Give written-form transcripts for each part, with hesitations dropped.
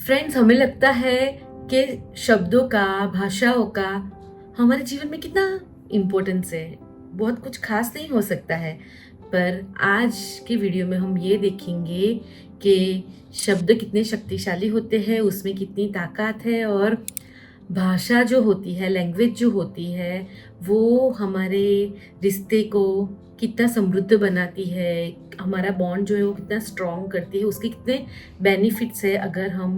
Friends, हमें लगता है कि शब्दों का, भाषाओं का हमारे जीवन में कितना इम्पोर्टेंस है। बहुत कुछ खास नहीं हो सकता है, पर आज की वीडियो में हम ये देखेंगे कि शब्द कितने शक्तिशाली होते हैं, उसमें कितनी ताकत है और भाषा जो होती है, लैंग्वेज जो होती है, वो हमारे रिश्ते को कितना समृद्ध बनाती है, हमारा बॉन्ड जो है वो कितना स्ट्रॉन्ग करती है, उसके कितने बेनिफिट्स है अगर हम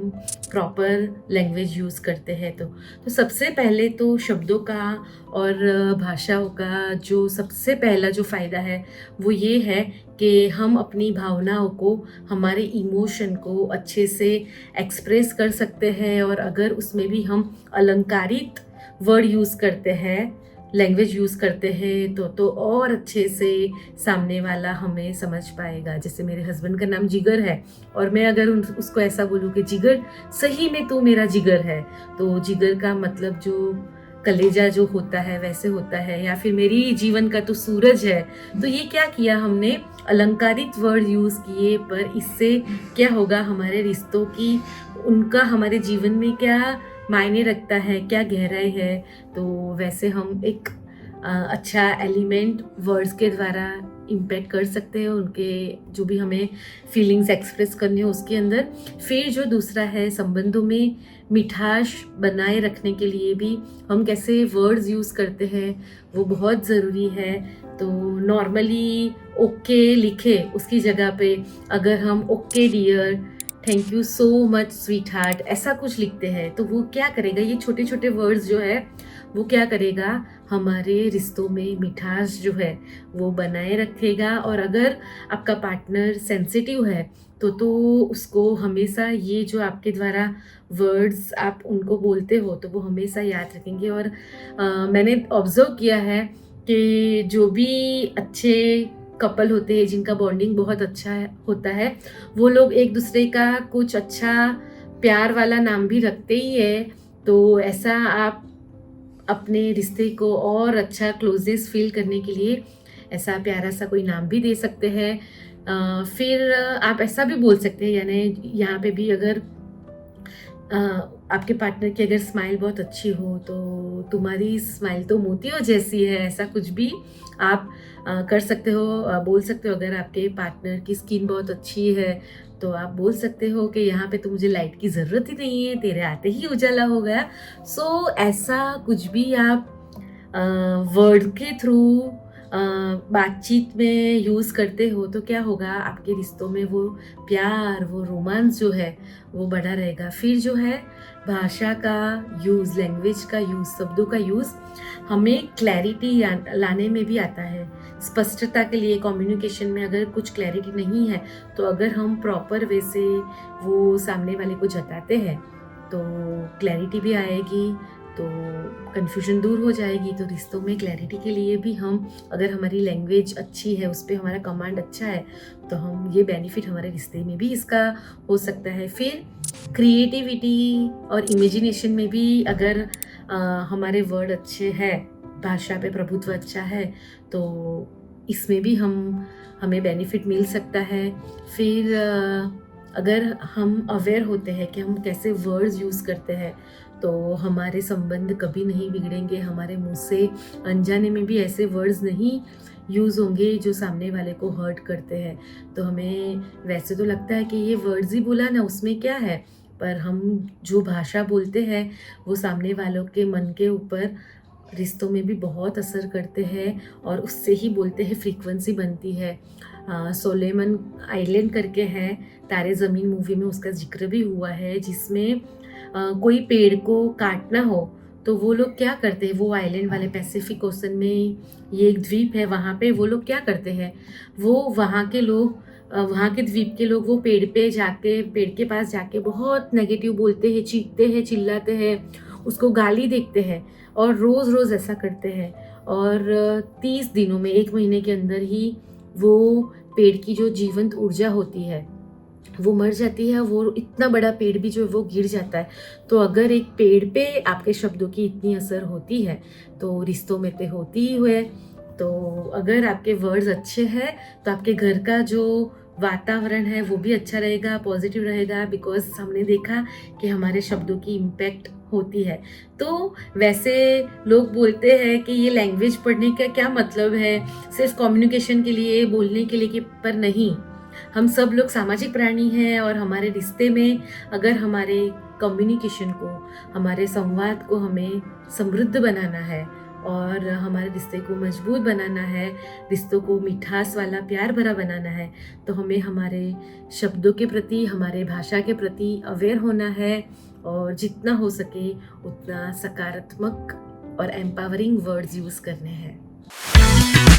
प्रॉपर लैंग्वेज यूज़ करते हैं तो सबसे पहले तो शब्दों का और भाषाओं का जो सबसे पहला जो फ़ायदा है वो ये है कि हम अपनी भावनाओं को, हमारे इमोशन को अच्छे से एक्सप्रेस कर सकते हैं। और अगर उसमें भी हम अलंकारित वर्ड यूज़ करते हैं, लैंग्वेज यूज़ करते हैं तो और अच्छे से सामने वाला हमें समझ पाएगा। जैसे मेरे हस्बैंड का नाम जिगर है और मैं अगर उसको ऐसा बोलूँ कि जिगर, सही में तू मेरा जिगर है, तो जिगर का मतलब जो कलेजा जो होता है वैसे होता है। या फिर मेरी जीवन का तो सूरज है। तो ये क्या किया हमने, अलंकारित वर्ड यूज़ किए, पर इससे क्या होगा, हमारे रिश्तों की, उनका हमारे जीवन में क्या मायने रखता है, क्या गहराई है। तो वैसे हम एक अच्छा एलिमेंट वर्ड्स के द्वारा इम्पैक्ट कर सकते हैं उनके, जो भी हमें फीलिंग्स एक्सप्रेस करनी हो उसके अंदर। फिर जो दूसरा है, संबंधों में मिठास बनाए रखने के लिए भी हम कैसे वर्ड्स यूज़ करते हैं वो बहुत ज़रूरी है। तो नॉर्मली ओके लिखे उसकी जगह पे अगर हम okay dear, thank you so much sweetheart, ऐसा कुछ लिखते हैं तो वो क्या करेगा, ये छोटे छोटे वर्ड्स जो है वो क्या करेगा, हमारे रिश्तों में मिठास जो है वो बनाए रखेगा। और अगर आपका पार्टनर सेंसिटिव है तो उसको हमेशा ये जो आपके द्वारा वर्ड्स आप उनको बोलते हो तो वो हमेशा याद रखेंगे। और मैंने ऑब्जर्व किया है कि जो भी अच्छे कपल होते हैं जिनका बॉन्डिंग बहुत अच्छा होता है, वो लोग एक दूसरे का कुछ अच्छा प्यार वाला नाम भी रखते ही है। तो ऐसा आप अपने रिश्ते को और अच्छा क्लोजेस्ट फील करने के लिए ऐसा प्यारा सा कोई नाम भी दे सकते हैं। फिर आप ऐसा भी बोल सकते हैं, यानी यहाँ पे भी अगर आपके पार्टनर की अगर स्माइल बहुत अच्छी हो तो तुम्हारी स्माइल तो मोतियों जैसी है, ऐसा कुछ भी आप कर सकते हो, बोल सकते हो। अगर आपके पार्टनर की स्किन बहुत अच्छी है तो आप बोल सकते हो कि यहाँ पे तो मुझे लाइट की ज़रूरत ही नहीं है, तेरे आते ही उजाला हो गया। सो ऐसा कुछ भी आप वर्ड के थ्रू बातचीत में यूज़ करते हो तो क्या होगा, आपके रिश्तों में वो प्यार, वो रोमांस जो है वो बढ़ा रहेगा। फिर जो है भाषा का यूज़, लैंग्वेज का यूज़, शब्दों का यूज़ हमें क्लैरिटी लाने में भी आता है। स्पष्टता के लिए कम्युनिकेशन में अगर कुछ क्लैरिटी नहीं है तो अगर हम प्रॉपर वे से वो सामने वाले को जताते हैं तो क्लैरिटी भी आएगी, तो कन्फ्यूजन दूर हो जाएगी। तो रिश्तों में क्लैरिटी के लिए भी हम, अगर हमारी लैंग्वेज अच्छी है, उस पर हमारा कमांड अच्छा है, तो हम ये बेनिफिट हमारे रिश्ते में भी इसका हो सकता है। फिर क्रिएटिविटी और इमेजिनेशन में भी अगर हमारे वर्ड अच्छे हैं, भाषा पे प्रभुत्व अच्छा है, तो इसमें भी हमें बेनिफिट मिल सकता है। फिर अगर हम अवेयर होते हैं कि हम कैसे वर्ड्स यूज़ करते हैं तो हमारे संबंध कभी नहीं बिगड़ेंगे। हमारे मुंह से अनजाने में भी ऐसे वर्ड्स नहीं यूज़ होंगे जो सामने वाले को हर्ट करते हैं। तो हमें वैसे तो लगता है कि ये वर्ड्स ही बोला ना, उसमें क्या है, पर हम जो भाषा बोलते हैं वो सामने वालों के मन के ऊपर, रिश्तों में भी बहुत असर करते हैं और उससे ही बोलते हैं फ्रीक्वेंसी बनती है। सोलेमन आइलैंड करके है, तारे ज़मीन मूवी में उसका जिक्र भी हुआ है, जिसमें कोई पेड़ को काटना हो तो वो लोग क्या करते हैं, वो आइलैंड वाले पैसिफिक ओशन में ये एक द्वीप है, वहाँ पे वो लोग क्या करते हैं, वो वहाँ के लोग, वहाँ के द्वीप के लोग वो पेड़ पे जाके, पेड़ के पास जाके बहुत नेगेटिव बोलते हैं, चीखते हैं, चिल्लाते हैं, उसको गाली देते हैं और रोज़ रोज़ ऐसा करते हैं। और 30 दिनों में, 1 महीने के अंदर ही वो पेड़ की जो जीवंत ऊर्जा होती है वो मर जाती है, वो इतना बड़ा पेड़ भी जो है वो गिर जाता है। तो अगर एक पेड़ पे आपके शब्दों की इतनी असर होती है तो रिश्तों में तो होती ही है। तो अगर आपके वर्ड्स अच्छे हैं तो आपके घर का जो वातावरण है वो भी अच्छा रहेगा, पॉजिटिव रहेगा, बिकॉज हमने देखा कि हमारे शब्दों की इम्पैक्ट होती है। तो वैसे लोग बोलते हैं कि ये लैंग्वेज पढ़ने का क्या मतलब है, सिर्फ कम्युनिकेशन के लिए, बोलने के लिए, पर नहीं। हम सब लोग सामाजिक प्राणी हैं और हमारे रिश्ते में अगर हमारे कम्युनिकेशन को, हमारे संवाद को हमें समृद्ध बनाना है और हमारे रिश्ते को मजबूत बनाना है, रिश्तों को मिठास वाला, प्यार भरा बनाना है, तो हमें हमारे शब्दों के प्रति, हमारे भाषा के प्रति अवेयर होना है और जितना हो सके उतना सकारात्मक और एम्पावरिंग वर्ड्स यूज़ करने हैं।